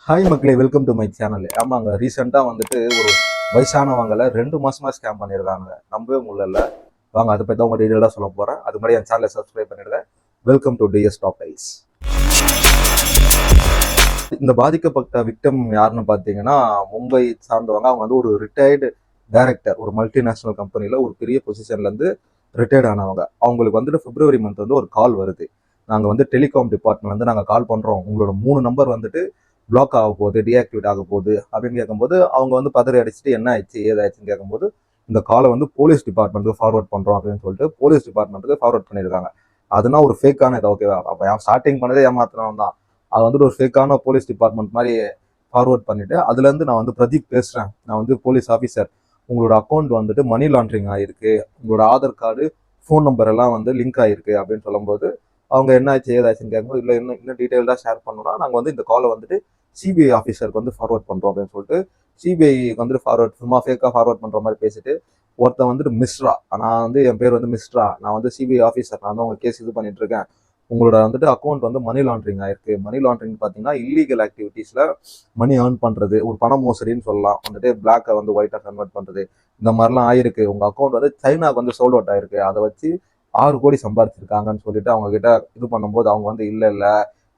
Hi மக்களே, welcome to my channel. ஆமாங்க, ரீசெண்டாக வந்துட்டு ஒரு வயசானவங்களை 2 மாசமா ஸ்கேம் பண்ணியிருக்காங்க. நம்பவே முடியல. வாங்க அதை பற்றி தான் உங்கள் டீட்டெயிலாக சொல்ல போகிறேன். அது மாதிரி என் சேனலை சப்ஸ்கிரைப் பண்ணிடுங்க. Welcome to TS top eyes. இந்த பாதிக்கப்பட்ட விக்டம் யாருன்னு பார்த்தீங்கன்னா, மும்பை சார்ந்தவங்க. அவங்க வந்து ஒரு ரிட்டையர்டு டைரக்டர், ஒரு மல்டிநேஷனல் கம்பெனியில் ஒரு பெரிய பொசிஷன்லேருந்து ரிட்டையர்ட் ஆனவங்க. அவங்களுக்கு வந்துட்டு பிப்ரவரி மந்த் வந்து ஒரு கால் வருது. நாங்கள் வந்து டெலிகாம் டிபார்ட்மெண்ட் வந்து நாங்கள் கால் பண்ணுறோம், உங்களோட 3 நம்பர் வந்துட்டு பிளாக் ஆக போகுது, டீஆக்டிவேட் ஆக போகுது அப்படின்னு கேட்கும்போது அவங்க வந்து பதறி அடிச்சுட்டு என்ன ஆயிடுச்சு ஏதாச்சுன்னு கேட்கும்போது இந்த காலை வந்து போலீஸ் டிபார்ட்மெண்ட்டுக்கு ஃபார்வர்ட் பண்ணுறோம் அப்படின்னு சொல்லிட்டு போலீஸ் டிபார்ட்மெண்ட்டுக்கு ஃபார்வர்ட் பண்ணியிருக்காங்க. அதுனா ஒரு ஃபேக்கான இதை ஓகேவா? அப்போ ஸ்டார்டிங் பண்ணதே ஏமாத்தினவன் தான். அது வந்துட்டு ஒரு ஃபேக்கான போலீஸ் டிபார்ட்மெண்ட் மாதிரி ஃபார்வர்ட் பண்ணிட்டு அதுலேருந்து நான் வந்து பிரதீப் பேசுகிறேன், நான் வந்து போலீஸ் ஆஃபீஸர், உங்களோட அக்கௌண்ட் வந்துட்டு மணி லாண்ட்ரிங் ஆயிருக்கு, உங்களோட ஆதார் கார்டு ஃபோன் நம்பர் எல்லாம் வந்து லிங்க் ஆயிருக்கு அப்படின்னு சொல்லும்போது அவங்க என்ன ஆச்சு ஏதாச்சுன்னு கேட்கும்போது இல்லை இன்னும் டீட்டெயில்டாக ஷேர் பண்ணணும்னா நாங்கள் வந்து இந்த காலை வந்துட்டு சிபிஐ ஆஃபீஸருக்கு வந்து ஃபார்வர்ட் பண்ணுறோம் அப்படின்னு சொல்லிட்டு சிபிஐ வந்துட்டு சும்மா ஃபேக்காக ஃபார்வர்ட் பண்ணுற மாதிரி பேசிட்டு ஒருத்தன் வந்துட்டு மிஸ்ரா, நான் வந்து என் பேர் வந்து மிஸ்ரா, நான் வந்து சிபிஐ ஆஃபீஸர், நான் வந்து உங்க கேஸ் இது பண்ணிட்டு இருக்கேன், உங்களோட வந்துட்டு அக்கௌண்ட் வந்து மணி லாண்ட்ரிங் ஆயிருக்கு. மணி லாண்ட்ரிங் பார்த்தீங்கன்னா இல்லீகல் ஆக்டிவிட்டீஸ்ல மணி ஏர்ன் பண்றது, ஒரு பண மோசடின்னு சொல்லலாம். வந்துட்டு பிளாக்கை வந்து ஒயிட்டா கன்வெர்ட் பண்றது, இந்த மாதிரிலாம் ஆயிருக்கு. உங்க அக்கௌண்ட் வந்து சைனாக்கு வந்து சோல்ட் அவுட் ஆயிருக்கு, அதை வச்சு 6 கோடி சம்பாதிச்சிருக்காங்கன்னு சொல்லிட்டு அவங்க கிட்ட இது பண்ணும்போது அவங்க வந்து இல்ல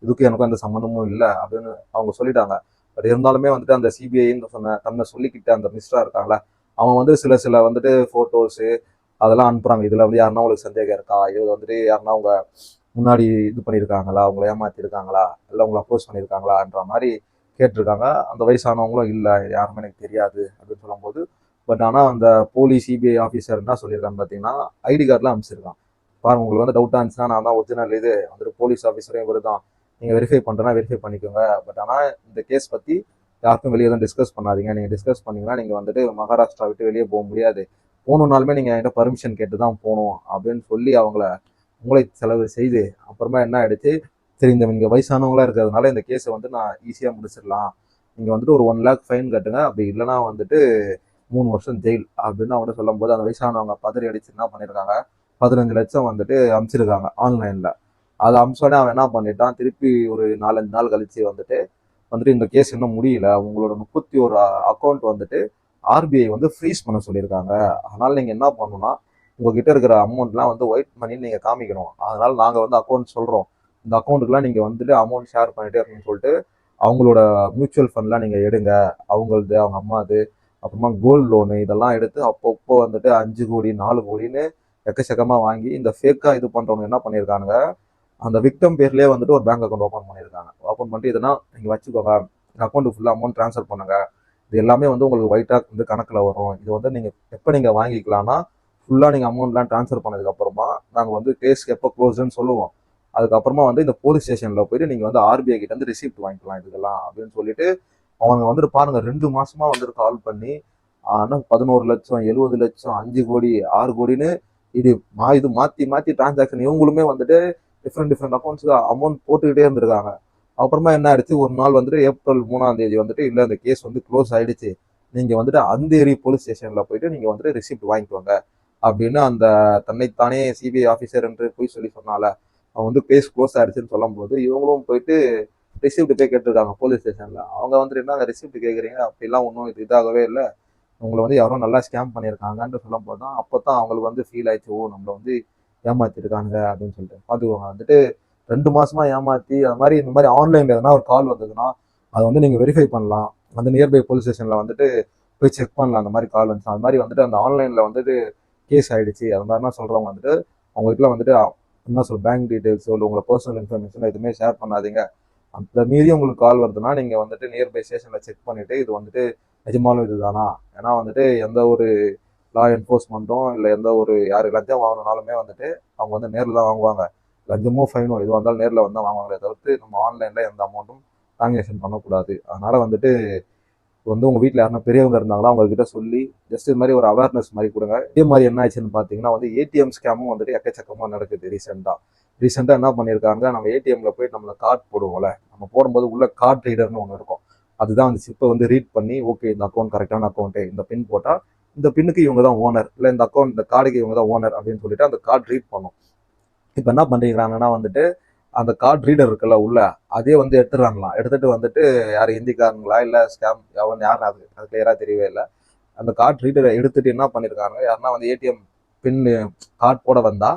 இதுக்கு எனக்கும் எந்த சம்மந்தமும் இல்லை அப்படின்னு அவங்க சொல்லிட்டாங்க. பட் இருந்தாலுமே வந்துட்டு அந்த சிபிஐன்னு சொன்ன தன்னை சொல்லிக்கிட்ட அந்த மிஸ்டரா இருக்காங்களா, அவன் வந்து சில வந்துட்டு போட்டோஸு அதெல்லாம் அனுப்புறாங்க. இதுல வந்து யாருன்னா உங்களுக்கு சந்தேகம் இருக்கா, இது வந்துட்டு யாருன்னா அவங்க முன்னாடி இது பண்ணியிருக்காங்களா, உங்களை ஏமாத்திருக்காங்களா, இல்லை உங்களை அப்ரோச் பண்ணியிருக்காங்களான்ற மாதிரி கேட்டிருக்காங்க. அந்த வயசானவங்களும் இல்லை யாருமே எனக்கு தெரியாது அப்படின்னு சொல்லும்போது பட் ஆனால் அந்த போலீஸ் சிபிஐ ஆஃபீஸர் என்ன சொல்லியிருக்கான்னு பார்த்தீங்கன்னா ஐடி கார்டெலாம் அனுப்பிச்சிருக்கான். பாருங்க, உங்களுக்கு வந்து டவுட்டாக இருந்துச்சுன்னா நான் தான் ஒரிஜினல் இது வந்துட்டு போலீஸ் ஆஃபீஸரே இவர் தான், நீங்கள் வெரிஃபை பண்ணுறேன்னா வெரிஃபை பண்ணிக்கோங்க. பட் ஆனால் இந்த கேஸ் பற்றி யாருக்கும் வெளியே தான் டிஸ்கஸ் பண்ணாதீங்க, நீங்கள் டிஸ்கஸ் பண்ணிங்கன்னா நீங்கள் வந்துட்டு மகாராஷ்டிரா விட்டு வெளியே போக முடியாது, போகணுன்னாலுமே நீங்கள் என்கிட்ட பர்மிஷன் கேட்டு தான் போகணும் அப்படின்னு சொல்லி அவங்கள மூளை செலவு செய்து அப்புறமா என்ன ஆயிடுச்சு, சரி இந்த நீங்கள் வயசானவங்களா இருக்கிறதுனால இந்த கேஸை வந்து நான் ஈஸியாக முடிச்சிடலாம், நீங்கள் வந்துட்டு ஒரு 1 lakh ஃபைன் கட்டுங்க, அப்படி இல்லைனா வந்துட்டு 3 வருஷம் ஜெயில் அப்படின்னு அவங்க சொல்லும் போது அந்த வயசானவங்க பதறி அடிச்சு என்ன பண்ணியிருக்காங்க, 15 லட்சம் வந்துட்டு அனுப்பிச்சிருக்காங்க ஆன்லைனில். அதை அம்சோடனே அவன் என்ன பண்ணிட்டான், திருப்பி ஒரு 4-5 நாள் கழிச்சு வந்துட்டு வந்துட்டு இந்த கேஸ் இன்னும் முடியல, உங்களோட 31 அக்கௌண்ட் வந்துட்டு ஆர்பிஐ வந்து ஃப்ரீஸ் பண்ண சொல்லியிருக்காங்க, அதனால நீங்கள் என்ன பண்ணணும்னா உங்ககிட்ட இருக்கிற அமௌண்ட்லாம் வந்து ஒயிட் மணின்னு நீங்கள் காமிக்கணும், அதனால நாங்கள் வந்து அக்கௌண்ட் சொல்கிறோம், இந்த அக்கௌண்ட்டுக்குலாம் நீங்கள் வந்துட்டு அமௌண்ட் ஷேர் பண்ணிட்டே இருக்கணும்னு சொல்லிட்டு அவங்களோட மியூச்சுவல் ஃபண்ட்லாம் நீங்கள் எடுங்க, அவங்களது அவங்க அம்மாது அப்புறமா கோல்டு லோனு இதெல்லாம் எடுத்து அப்பப்போ வந்துட்டு 5 கோடி 4 கோடின்னு எக்கச்சக்கமாக வாங்கி இந்த ஃபேக்காக இது பண்ணுறவங்க என்ன பண்ணியிருக்காங்க, அந்த விக்டம் பேர்லேயே வந்துட்டு ஒரு பேங்க் அக்கௌண்ட் ஓப்பன் பண்ணியிருக்காங்க. ஓப்பன் பண்ணிட்டு இதெல்லாம் நீங்கள் வச்சுக்கோங்க, அக்கௌண்ட்டு ஃபுல்லாக அமௌண்ட் ட்ரான்ஸ்ஃபர் பண்ணுங்க, இது எல்லாமே வந்து உங்களுக்கு ஒயிட்டாக வந்து கணக்கில் வரும், இது வந்து நீங்கள் எப்போ நீங்கள் வாங்கிக்கலாம்னா ஃபுல்லாக நீங்கள் அமௌண்ட்லாம் ட்ரான்ஸ்ஃபர் பண்ணதுக்கப்புறமா நாங்கள் வந்து கேஸ் எப்போ க்ளோஸ்ன்னு சொல்லுவோம், அதுக்கப்புறமா வந்து இந்த போலீஸ் ஸ்டேஷனில் போயிட்டு நீங்கள் வந்து ஆர்பிஐ கிட்ட வந்து ரிசிப்ட் வாங்கிக்கலாம் இதுக்கெல்லாம் அப்படின்னு சொல்லிட்டு அவங்க வந்துட்டு பாருங்க 2 மாசமா வந்துட்டு கால் பண்ணி ஆனால் 11 லட்சம் 70 லட்சம் 5 கோடி 6 கோடின்னு இது மாற்றி மாற்றி டிரான்சாக்ஷன் இவங்களுமே வந்துட்டு டிஃப்ரெண்ட் அக்கௌண்ட்ஸுக்கு அமௌண்ட் போட்டுக்கிட்டே இருந்திருக்காங்க. அப்புறமா என்ன ஆயிடுச்சு, ஒரு நாள் வந்துட்டு ஏப்ரல் 3ஆம் தேதி வந்துட்டு இல்லை இந்த கேஸ் வந்து க்ளோஸ் ஆயிடுச்சு, நீங்கள் வந்துட்டு அந்தேரி போலீஸ் ஸ்டேஷனில் போயிட்டு நீங்கள் வந்துட்டு ரிசிப்ட் வாங்கிக்கோங்க அப்படின்னு அந்த தன்னைத்தானே சிபிஐ ஆஃபீஸர் என்று போய் சொல்லி சொன்னால அவன் வந்து கேஸ் க்ளோஸ் ஆயிடுச்சுன்னு சொல்லும் போது இவங்களும் போயிட்டு ரிசிப்ட் போய் கேட்டிருக்காங்க போலீஸ் ஸ்டேஷனில். அவங்க வந்துட்டு என்ன ரிசிப்ட் கேட்குறீங்க, அப்படிலாம் ஒன்றும் இதாகவே இல்லை, உங்களை வந்து யாரும் நல்லா ஸ்கேம் பண்ணியிருக்காங்கன்னு சொல்லும் போது தான் அப்போ தான் அவங்களுக்கு வந்து ஃபீல் ஆயிடுச்சு, ஓ நம்மளை வந்து ஏமாத்திருக்காங்க அப்படின்னு சொல்லிட்டு. பார்த்துக்கோங்க, வந்துட்டு 2 மாசமா ஏமாற்றி அது மாதிரி இந்த மாதிரி ஆன்லைனில் எதனா ஒரு கால் வந்ததுன்னா அதை வந்து நீங்கள் வெரிஃபை பண்ணலாம், வந்து நியர்பை போலீஸ் ஸ்டேஷனில் வந்துட்டு போய் செக் பண்ணலாம், அந்த மாதிரி கால் வந்துச்சு, அது மாதிரி வந்துட்டு அந்த ஆன்லைனில் வந்துட்டு கேஸ் ஆயிடுச்சு அது மாதிரிலாம் சொல்கிறவங்க வந்துட்டு அவங்களுக்குலாம் வந்துட்டு என்ன சொல் பேங்க் டீட்டெயில்ஸோ இல்லை உங்களை பர்சனல் இன்ஃபர்மேஷன் எதுவுமே ஷேர் பண்ணாதீங்க, அந்த மீறி உங்களுக்கு கால் வருதுன்னா நீங்கள் வந்துட்டு நியர்பை ஸ்டேஷனில் செக் பண்ணிவிட்டு இது வந்துட்டு நிஜமாலும் இதுதானா, ஏன்னா வந்துட்டு எந்த ஒரு லா என்ஃபோர்ஸ்மெண்ட்டும் இல்லை எந்த ஒரு யார் லஞ்சம் வாங்கினாலுமே வந்துட்டு அவங்க வந்து நேரில் தான் வாங்குவாங்க, லஞ்சமோ ஃபைனோ எதுவாக இருந்தாலும் நேரில் வந்து வாங்குவாங்களே தவிர்த்து நம்ம ஆன்லைனில் எந்த அமௌண்ட்டும் டிரான்சாக்ஷன் பண்ணக்கூடாது. அதனால் வந்துட்டு வந்து உங்கள் வீட்டில் யாருன்னா பெரியவங்க இருந்தாங்களா அவங்ககிட்ட சொல்லி ஜஸ்ட் இது மாதிரி ஒரு அவேர்னஸ் மாதிரி கொடுங்க. இதே மாதிரி என்ன ஆச்சுன்னு பார்த்தீங்கன்னா வந்து ஏடிஎம் ஸ்கேமும் வந்துட்டு எக்கச்சக்கமாக நடக்குது. ரீசெண்டாக என்ன பண்ணியிருக்காங்க, நம்ம ஏடிஎம்ல போய் நம்மளை கார்டு போடுவோம்ல, நம்ம போடும்போது உள்ள கார்டு ரீடர்னு ஒன்று இருக்கும், அதுதான் அந்த சிப்பை வந்து ரீட் பண்ணி ஓகே இந்த அக்கௌண்ட் கரெக்டான அக்கௌண்ட்டு, இந்த பின் போட்டால் இந்த பின்னுக்கு இவங்க தான் ஓனர், இல்லை இந்த அக்கௌண்ட் இந்த கார்டுக்கு இவங்க தான் ஓனர் அப்படின்னு சொல்லிட்டு அந்த கார்டு ரீட் பண்ணும். இப்போ என்ன பண்ணிக்கிறாங்கன்னா வந்துட்டு அந்த கார்டு ரீடர் இருக்குல்ல உள்ள, அதே வந்து எடுத்துடுறாங்களாம். எடுத்துட்டு வந்துட்டு யார் ஹிந்திக்காரங்களா இல்லை ஸ்கேம் அவன் யார் அது கிளியராக தெரியவே இல்லை. அந்த கார்டு ரீடரை எடுத்துட்டு என்ன பண்ணியிருக்காங்க, யாருன்னா வந்து ஏடிஎம் பின் கார்டு போட வந்தா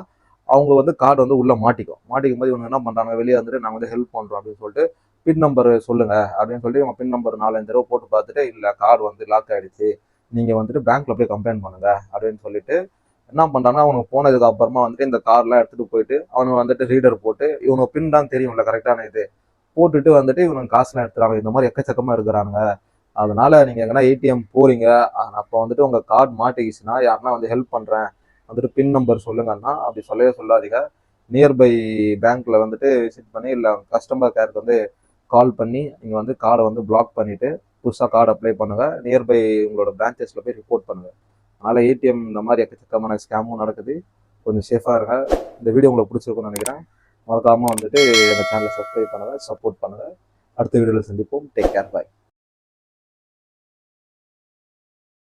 அவங்க வந்து கார்டு வந்து உள்ள மாட்டிக்கும் போது இவங்க என்ன பண்றாங்க, வெளியே வந்துட்டு நாங்கள் வந்து ஹெல்ப் பண்றோம் அப்படின்னு சொல்லிட்டு பின் நம்பர் சொல்லுங்க அப்படின்னு சொல்லிட்டு இவங்க பின் நம்பர் 4-5 தடவை போட்டு பார்த்துட்டு இல்லை கார்டு வந்து லாக் ஆயிடுச்சு, நீங்க வந்துட்டு பேங்க்ல போய் கம்ப்ளைண்ட் பண்ணுங்க அப்படின்னு சொல்லிட்டு என்ன பண்றாங்கன்னா, அவனுக்கு போனதுக்கு அப்புறமா வந்துட்டு இந்த கார்லாம் எடுத்துட்டு போயிட்டு அவனுக்கு வந்துட்டு ரீடர் போட்டு இவங்க பின் தான் தெரியும்ல கரெக்டான இது போட்டுட்டு வந்துட்டு இவனுக்கு காசுலாம் எடுத்துறாங்க. இந்த மாதிரி எக்கச்சக்கமா இருக்கிறாங்க. அதனால நீங்க எங்கன்னா ஏடிஎம் போறீங்க, அப்போ வந்துட்டு உங்க கார்டு மாட்டிக்கிச்சுன்னா யாருன்னா வந்து ஹெல்ப் பண்றேன் வந்துட்டு பின் நம்பர் சொல்லுங்கன்னா அப்படி சொல்லவே சொல்லாதீங்க. நியர்பை பேங்க்ல வந்துட்டு விசிட் பண்ணி இல்லை கஸ்டமர் கேருக்கு வந்து கால் பண்ணி நீங்கள் வந்து கார்டை வந்து பிளாக் பண்ணிட்டு புதுசாக கார்டு அப்ளை பண்ணுங்க. நியர்பை உங்களோட பிரான்ச்சஸில் போய் ரிப்போர்ட் பண்ணுங்க. அதனால ஏடிஎம் இந்த மாதிரி எக்கச்சக்கமான ஸ்கேமும் நடக்குது. கொஞ்சம் சேஃபாக இருங்க. இந்த வீடியோ உங்களுக்கு பிடிச்சிருக்கும்னு நினைக்கிறேன். மறக்காமல் வந்துட்டு எங்கள் சேனலை சப்ஸ்கிரைப் பண்ணுங்கள், சப்போர்ட் பண்ணுங்கள். அடுத்த வீடியோவில் சந்திப்போம். டேக் கேர், பாய்.